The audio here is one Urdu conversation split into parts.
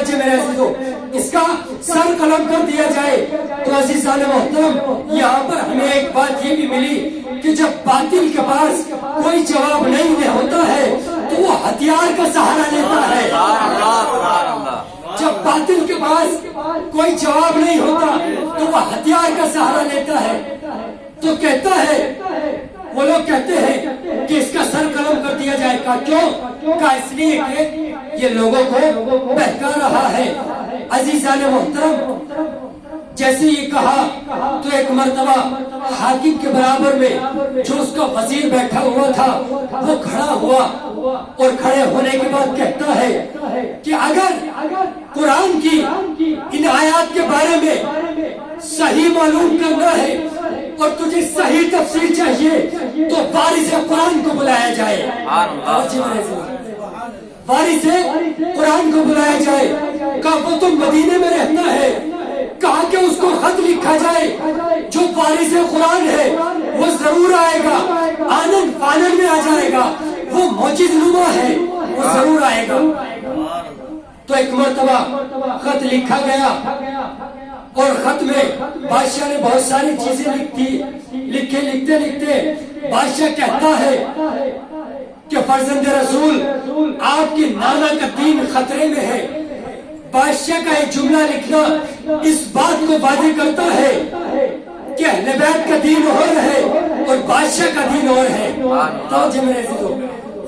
توجہ میرے عزیزو، اس کا سر قلم کر دیا جائے تو عزیزان محترم یہاں پر ہمیں ایک بات یہ بھی ملی کہ جب باطل کے پاس کوئی جواب نہیں ہوتا ہے تو وہ ہتھیار کا سہارا لیتا ہے۔ جب باطل کے پاس کوئی جواب نہیں ہوتا تو وہ ہتھیار کا سہارا لیتا ہے، تو کہتا ہے، وہ لوگ کہتے ہیں کہ اس کا سر قلم کر دیا جائے گا۔ کیوں؟ کہ اس لیے کہ یہ لوگوں کو بہکا رہا ہے۔ عزیزان محترم جیسے یہ کہا تو ایک مرتبہ حاکم کے برابر میں جو اس کا وزیر بیٹھا ہوا تھا وہ کھڑا ہوا، اور کھڑے ہونے کے بعد کہتا ہے کہ اگر قرآن کی ان آیات کے بارے میں صحیح معلوم کرنا ہے اور تجھے صحیح تفسیر چاہیے تو وارث قرآن کو بلایا جائے۔ وارث قرآن کو بلایا جائے۔ کہا وہ تو مدینے میں رہتا ہے، کہا کہ اس کو خط لکھا جائے، جو وارث قرآن ہے وہ ضرور آئے گا، آنن فانن میں آ جائے گا، وہ معجز نما ہے، وہ ضرور آئے گا۔ تو ایک مرتبہ خط لکھا گیا، اور خط میں بادشاہ نے بہت ساری چیزیں لکھتے بادشاہ کہتا ہے کہ فرزند رسول آپ کے نانا کا دین خطرے میں ہے۔ بادشاہ کا ایک جملہ لکھنا اس بات کو واضح کرتا ہے کہ اہل بیت کا دین اور ہے اور بادشاہ کا دین اور ہے۔ توجہ میرے عزیزو،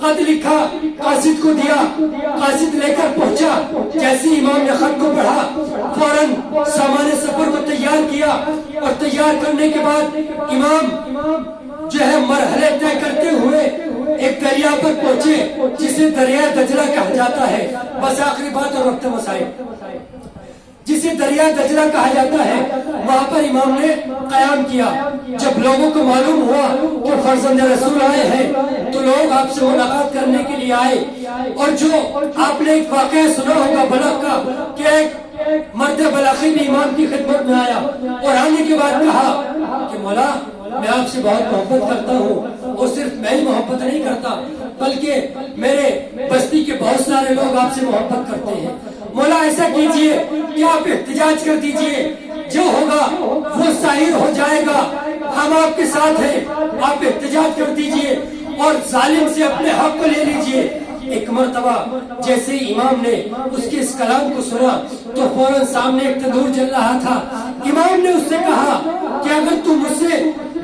خط لکھا، قاصد کو دیا، قاصد لے کر پہنچا۔ جیسے امام نے خط کو پڑھا فوراً سامان سفر کو تیار کیا، اور تیار کرنے کے بعد امام جو ہے مرحلے طے کرتے ہوئے ایک دریا پر پہنچے جسے دریا دجلہ کہا جاتا ہے۔ بس آخری بات اور وقت مسائل، جسے دریا دجلہ کہا جاتا ہے، وہاں پر امام نے قیام کیا۔ جب لوگوں کو معلوم ہوا کہ فرزند رسول آئے ہیں تو لوگ آپ سے ملاقات کرنے کے لیے آئے، اور جو آپ نے ایک واقعہ سنا ہوگا بلغ کا کہ ایک مرد بلاغی بھی امام کی خدمت میں آیا اور آنے کے بعد کہا کہ مولا میں آپ سے بہت محبت کرتا ہوں، اور صرف میں ہی محبت نہیں کرتا بلکہ میرے بستی کے بہت سارے لوگ آپ سے محبت کرتے ہیں۔ مولا ایسا کیجئے کہ آپ احتجاج کر دیجئے، جو ہوگا وہ ظاہر ہو جائے گا، ہم آپ کے ساتھ ہیں، آپ احتجاج کر دیجئے اور ظالم سے اپنے حق کو لے لیجئے۔ ایک مرتبہ جیسے امام نے اس کے اس کلام کو سنا تو فوراً سامنے ایک تندور جل رہا تھا۔ امام نے اس سے کہا کہ اگر تو مجھ سے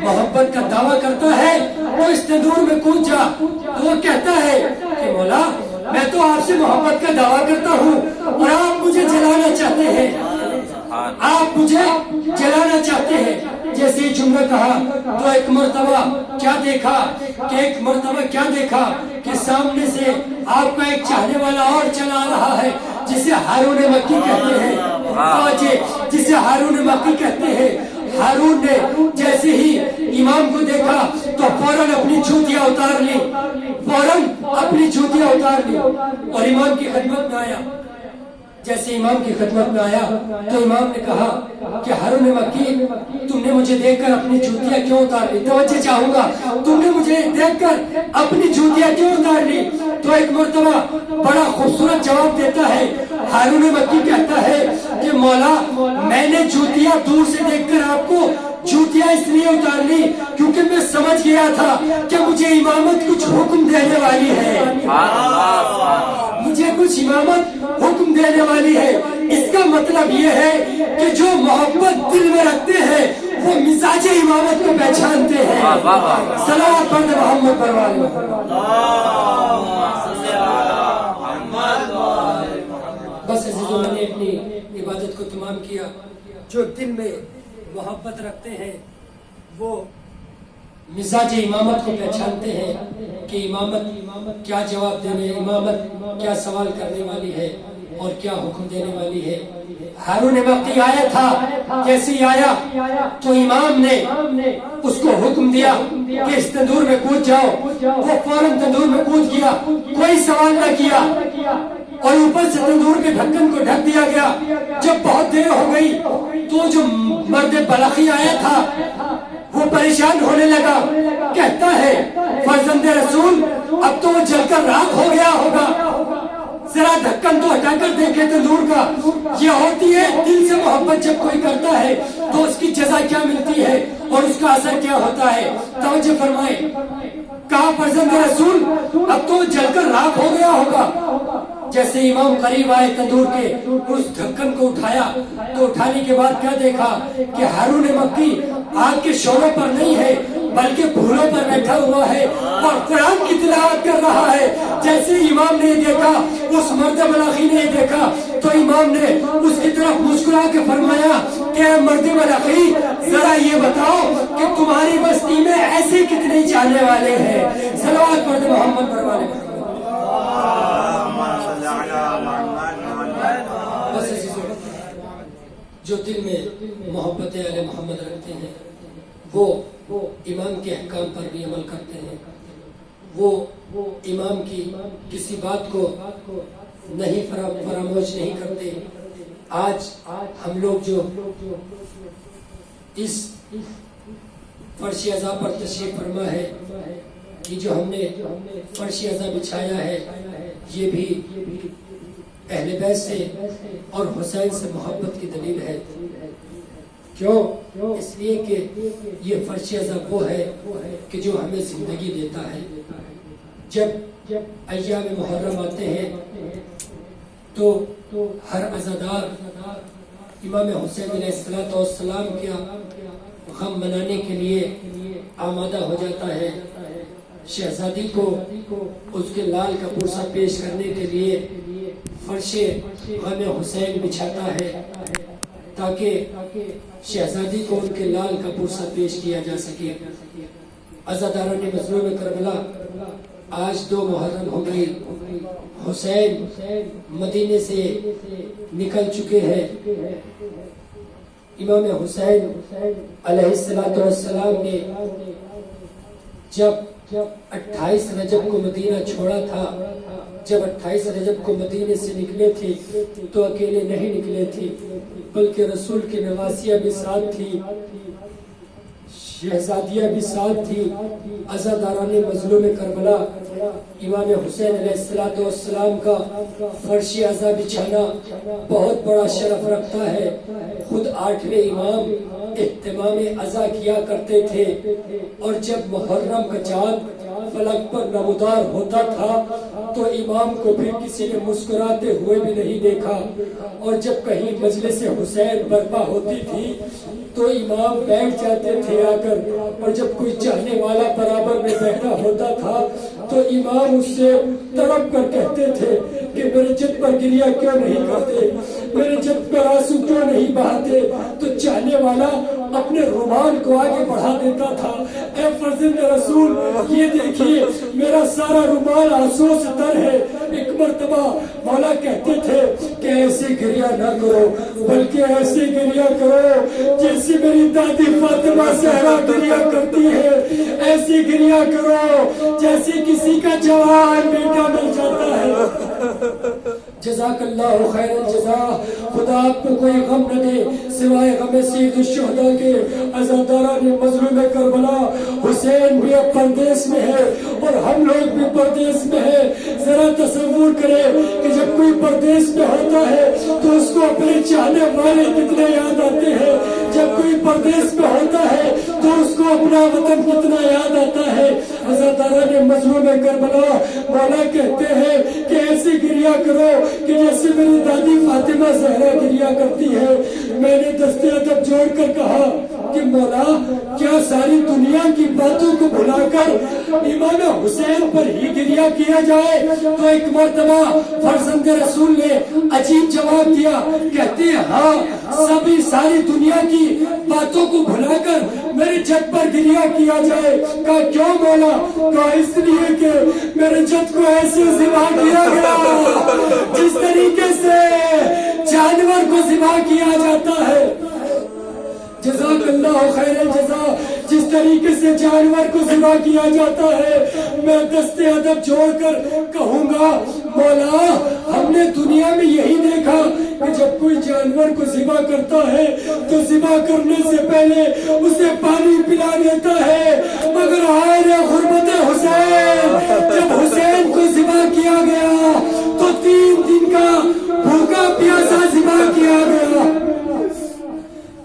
محبت کا دعویٰ کرتا ہے تو اس تندور میں کود جا۔ تو وہ کہتا ہے کہ مولا میں تو آپ سے محبت کا دعویٰ کرتا ہوں اور آپ مجھے جلانا چاہتے ہیں، آپ مجھے جلانا چاہتے ہیں۔ جیسے یہ جملہ کہا تو ایک مرتبہ کیا دیکھا کہ سامنے سے آپ کا ایک چاہنے والا اور چلا رہا ہے جسے ہارون مکی کہتے ہیں، جسے ہارون مکی کہتے ہیں۔ ہارون نے جیسے ہی امام کو دیکھا تو فوراً اپنی جوتیاں اتار لی، اور امام کی خدمت میں آیا۔ جیسے امام کی خدمت میں آیا تو امام نے کہا کہ ہارون مکی تم نے مجھے دیکھ کر اپنی جوتیاں کیوں اتار لی؟ توجہ چاہوں گا، تم نے مجھے دیکھ کر اپنی جوتیاں کیوں اتار لی؟ تو ایک مرتبہ بڑا خوبصورت جواب دیتا ہے۔ ہارون مکی کہتا ہے کہ مولا میں نے جوتیاں دور سے دیکھ کر آپ کو جوتیاں اس لیے اتار لی کیونکہ میں سمجھ گیا تھا کہ مجھے امامت کچھ حکم دینے والی ہے، مجھے کچھ امامت حکم دینے والی ہے۔ اس کا مطلب یہ ہے کہ جو محبت دل میں رکھتے ہیں وہ مزاج امامت کو پہچانتے ہیں۔ صلوات پڑھ محمد پروان۔ بس عزیزو میں نے اپنی عبادت کو تمام کیا۔ جو دل میں محبت رکھتے ہیں وہ مزاج امامت کو پہچانتے ہیں کہ امامت کیا جواب دینے، امامت کیا سوال کرنے والی ہے اور کیا حکم دینے والی ہے۔ ہارون مکی آیا تھا، جیسے ہی آیا تو امام نے اس کو حکم دیا کہ اس تندور میں کود جاؤ۔ وہ فوراً تندور میں کود گیا، کوئی سوال نہ کیا، اور اوپر سے تندور کے ڈھکن کو ڈھک دیا گیا۔ جب بہت دیر ہو گئی تو جو مرد بلخی آیا تھا وہ پریشان ہونے لگا، کہتا ہے فرزند رسول اب تو وہ جل کر راکھ ہو گیا ہوگا۔ ذرا ڈھکن تو ہٹا کر دیکھے تندور کا. یہ ہوتی ہے دل سے محبت جب کوئی کرتا ہے تو اس کی جزا کیا ملتی ہے اور اس کا اثر کیا ہوتا ہے. توجہ فرمائیں. کہا فرزند رسول اب تو جل کر راکھ ہو گیا ہوگا. جیسے امام قریب آئے تندور کے, اس ڈھکن کو اٹھایا تو اٹھانے کے بعد کیا دیکھا کہ ہارون مکی آگ کے شعلوں پر نہیں ہے بلکہ پھولوں پر بیٹھا ہوا ہے اور قرآن کی تلاوت کر رہا ہے. جیسے امام نے دیکھا, اس مرد بلاخی نے دیکھا, تو امام نے اس کی طرف مسکرا کے فرمایا کہ مرد بلاخی ذرا یہ بتاؤ کہ تمہاری بستی میں ایسے کتنے چاہنے والے ہیں. صلوات پڑھ محمد پر والے. جو دل میں محبت علی محمد رکھتے ہیں وہ امام کے احکام پر بھی عمل کرتے ہیں. وہ امام کی کسی بات کو نہیں فراموش نہیں کرتے. آج ہم لوگ جو اس فرش اعضا پر تشریف فرما ہے, یہ جو ہم نے فرش اعضا بچھایا ہے, یہ بھی اہل بیت سے اور حسین سے محبت کی دلیل ہے. کیوں؟ اس لیے کہ یہ فرش اعضا وہ ہے کہ جو ہمیں زندگی دیتا ہے. جب ایام محرم آتے ہیں تو ہر عزادار امام حسین علیہ السلام کا غم منانے کے لیے آمادہ ہو جاتا ہے. شہزادی کو اس کے لال کا پرسہ پیش کرنے کے لیے فرش غم حسین بچھاتا ہے تاکہ شہزادی کو ان کے لال کا پرسہ پیش کیا جا سکے. عزاداران مظلوم کربلا, آج 2 محرم ہو گئی. حسین مدینے سے نکل چکے ہیں. امام حسین علیہ السلام نے جب 28 رجب کو مدینہ چھوڑا تھا, جب 28 رجب کو مدینے سے نکلے تھے تو اکیلے نہیں نکلے تھے بلکہ رسول کی نواسیہ بھی ساتھ تھی, شہزادیہ بھی ساتھ تھی. عزاداران مظلوم کربلا امام حسین علیہ السلام کا فرش اعضا بچھانا بہت بڑا شرف رکھتا ہے. خود 8ویں امام اہتمام عزا کیا کرتے تھے, اور جب محرم کا چاند فلک پر نمودار ہوتا تھا تو امام کو بھی کسی نے مسکراتے ہوئے بھی نہیں دیکھا. اور جب کہیں مجلس حسین برپا ہوتی تھی تو امام بیٹھ جاتے تھے آ کر, اور جب کوئی چاہنے والا برابر میں بیٹھا ہوتا تھا تو امام اس سے تڑپ کر کہتے تھے کہ میرے جد پر گریہ کیوں نہیں کرتے, میرے جد پر آنسو کیوں نہیں بہاتے. تو چاہنے والا اپنے رومال کو آگے بڑھا دیتا تھا. اے فرزند رسول یہ دیکھیے میرا سارا رومال آنسو سے تر ہے. ایک مرتبہ مولا کہتے تھے کہ ایسے گریہ نہ کرو بلکہ ایسے گریہ کرو جیسے میری دادی فاطمہ زہرا گریہ کرتی ہے. ایسے گریہ کرو جیسے کسی کا جوان بیٹا مل جاتا ہے. جزاک اللہ خیر الجزا. خدا آپ کو کوئی غم نہ دے سوائے غم سید الشہداء کے. عزاداران مظلوم کربلا, حسین بھی اب پردیس میں ہے اور ہم لوگ بھی پردیس میں ہیں. ذرا تصور کرے کہ جب کوئی پردیس میں ہوتا ہے تو اس کو اپنے چاہنے والے کتنے یاد آتے ہیں. جب کوئی پردیس میں ہوتا ہے تو اس کو اپنا وطن کتنا یاد آتا ہے. عزاداران مظلوم کربلا مولا کہتے ہیں کہ ایسی گریہ کرو کہ جیسے میری دادی فاطمہ زہرا گریہ کرتی ہے. میں نے دستے ادب جوڑ کر کہا کہ مولا کیا ساری دنیا کی باتوں کو بھلا کر امام حسین پر ہی گریہ کیا جائے؟ تو ایک مرتبہ فرزند رسول نے عجیب جواب دیا, کہتے ہیں ہاں سبھی ساری دنیا کی باتوں کو بھلا کر میرے جد پر گریہ کیا جائے. کہا کیوں مولا؟ کہا اس لیے کہ میرے جد کو ایسے ذبح کیا گیا جس طریقے سے جانور کو ذبح کیا جاتا ہے. جزاک اللہ خیر الجزا. جس طریقے سے جانور کو ذبح کیا جاتا ہے میں دستے ادب چھوڑ کر کہوں گا مولا ہم نے دنیا میں یہی دیکھا کہ جب کوئی جانور کو ذبح کرتا ہے تو ذبح کرنے سے پہلے اسے پانی پلا دیتا ہے, مگر آئے غربت حسین جب حسین کو ذبح کیا گیا تو 3 دن کا بھوکا پیاسا ذبح کیا گیا۔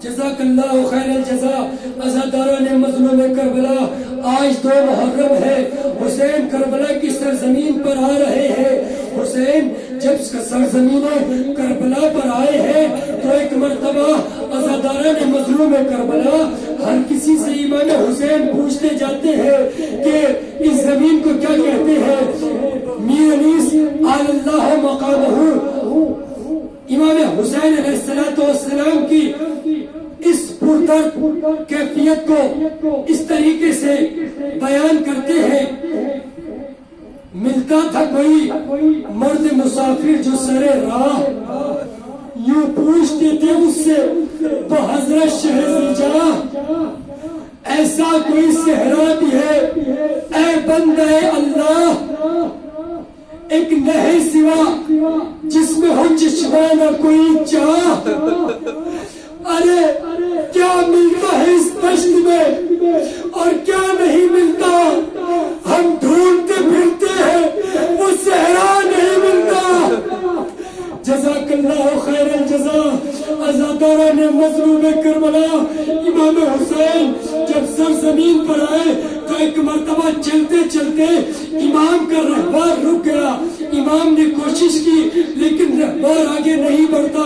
جزاک اللہ خیر الجزا۔ عزاداران مظلوم کربلا، آج 2 محرم ہے، حسین کربلا کی سرزمین پر آ رہے ہیں۔ حسین جب سرزمین کربلا پر آئے ہیں تو ایک مرتبہ عزاداران مظلوم کربلا ہر کسی سے امام حسین پوچھتے جاتے ہیں کہ اس زمین کو کیا کہتے ہیں؟ میر انیس آل اللہ مقامہ، امام حسین علیہ السلام کی اس پردرد کیفیت کو اس طریقے سے بیان کرتے ہیں۔ ملتا تھا کوئی مرد مسافر جو سرے راہ، یوں پوچھتے تھے اس سے بحضرت شہر جاں، ایسا کوئی صحرا بھی ہے اے بندہ اللہ، ایک نہیں سوا جس میں ہو چشمہ نہ کوئی چاہ۔ ارے کیا ملتا ہے اس دشت میں اور کیا نہیں ملتا، ہم ڈھونڈتے پھرتے ہیں وہ صحرا نہیں ملتا۔ جزاک اللہ خیر الجزا۔ عزاداران مظلوم کربلا، امام حسین جب سرزمین پر آئے تو ایک مرتبہ چلتے چلتے امام کا رہبار رک گیا۔ امام نے کوشش کی لیکن رہبار آگے نہیں بڑھتا۔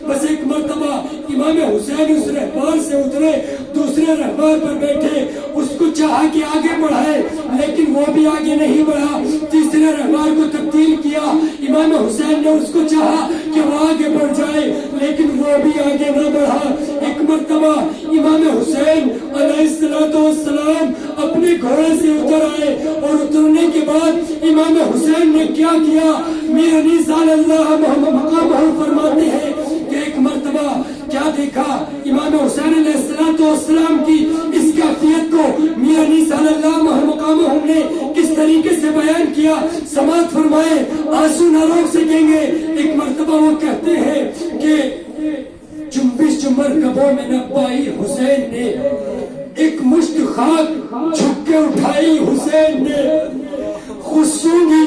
بس ایک مرتبہ امام حسین اس رہبار سے اترے، دوسرے رہبار پر بیٹھے، اس کو چاہا کہ آگے بڑھائے لیکن وہ بھی آگے نہیں بڑھا۔ تیسرے رہبار کو تبدیل کیا، امام حسین نے اس کو چاہا کہ وہ آگے بڑھ جائے لیکن وہ بھی آگے نہ بڑھا۔ ایک مرتبہ امام حسین علیہ السلام اپنے گھوڑے سے اتر آئے اور اترنے کے بعد امام حسین نے کیا کیا؟ میر انیس صلی اللہ مقامہ فرماتے ہیں کہ ایک مرتبہ کیا دیکھا؟ امام حسین علیہ السلام کی اس کیفیت کو میر انیس صلی اللہ مقامہ نے کس طریقے سے بیان کیا، سماعت فرمائے، آنسو نہ روک سکیں گے۔ ایک مرتبہ وہ کہتے ہیں کہ جنبش جو مرکبوں میں نہ پائی حسین نے، ایک مشت خاک جھک کے اٹھائی حسین نے، خود سونگی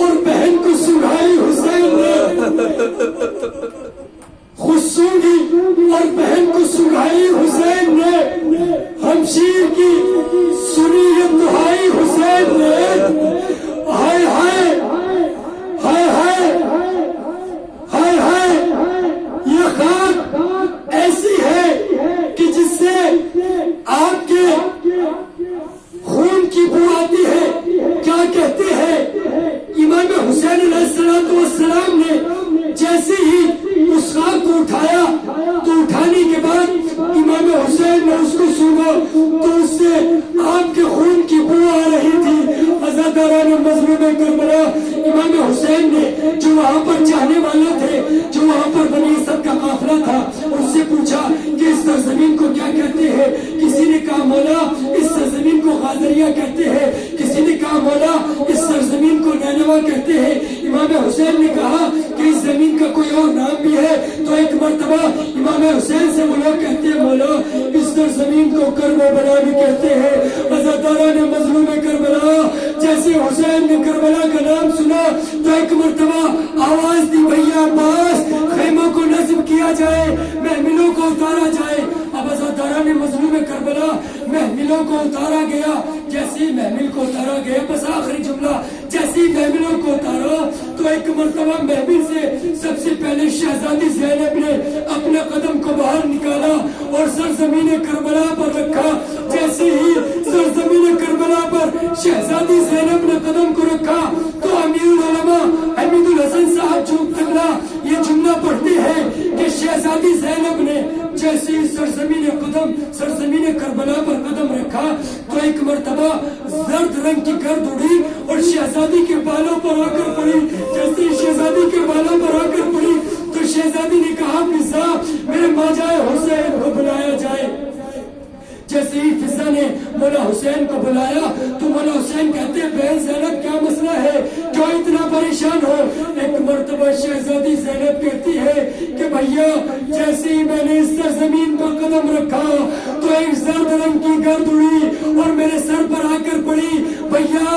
اور بہن کو سنگھائی حسین نے، خود سونگی اور بہن کو سنگھائی حسین نے، ہمشیر کی سنی یہ دہائی حسین نے۔ ہائے ہائے ہائے ہائے ہائے ہائے، یہ خاک ایسی ہے کہ جس سے آپ کے خون کی بو آتی ہے۔ کیا کہتے ہیں امام حسین علیہ السلام نے جیسے ہی اس خاک کو اٹھایا تو اٹھانے کے بعد امام حسین نے اس کو سونگا تو اس سے آپ کے خون کی بو آ رہی تھی۔ عزاداران مظلوم کربلا، امام حسین نے جو وہاں پر چاہنے والے تھے، جو وہاں پر بنی اسد کا قافلہ تھا، اس سے پوچھا کہ اس سرزمین کو کیا کہتے ہیں؟ کسی نے کہا مولا اس سرزمین کو غادریہ کہتے ہیں، کسی نے کہا مولا اس سرزمین کو نینوا کہتے ہیں۔ امام حسین نے کہا کہ اس زمین کا کوئی اور نام بھی ہے؟ تو ایک مرتبہ امام حسین سے وہ لوگ کہتے ہیں مولا اس سرزمین کو کرب و بلا بھی کہتے ہیں۔ عزاداران مظلوم کربلا، جیسے حسین نے کربلا کا نام سنا تو ایک مرتبہ آواز دی بھیا عباس خیموں کو نصب کیا جائے، محملوں کو اتارا جائے۔ اب عزاداران مظلوم کربلا، محملوں کو اتارا گیا۔ جیسے ہی محمل کو اتارا گیا، بس آخری جملہ، جیسے ہی محملوں کو اتارا تو ایک مرتبہ محمل سے سب سے پہلے شہزادی زینب نے اپنے قدم کو باہر نکالا اور سرزمین کربلا پر رکھا۔ جیسے ہی سرزمین کربلا پر شہزادی زینب نے قدم کو رکھا تو امیر العلماء حمید الحسن صاحب قبلہ یہ جملہ پڑھتے ہیں کہ شہزادی زینب نے جیسے ہی سرزمین کربلا پر قدم رکھا تو ایک مرتبہ زرد رنگ کی گرد اڑی اور شہزادی کے بالوں پر آ کر پڑی۔ جیسے ہی شہزادی کے بالوں پر آ کر پڑی تو شہزادی نے کہا فضا میرے ماجائے حسین کو بلایا جائے۔ جیسے ہی فضا نے مولا حسین کو بلایا تو مولا حسین کہتے ہیں بہن زینب کیا مسئلہ ہے، کیوں اتنا پریشان ہو؟ ایک مرتبہ شہزادی زینب کہتی ہے کہ بھیا جیسے ہی میں نے اس سرزمین پر قدم رکھا تو ایک زرد رنگ کی گرد اڑی اور میرے سر پر آ کر پڑی۔ بھیا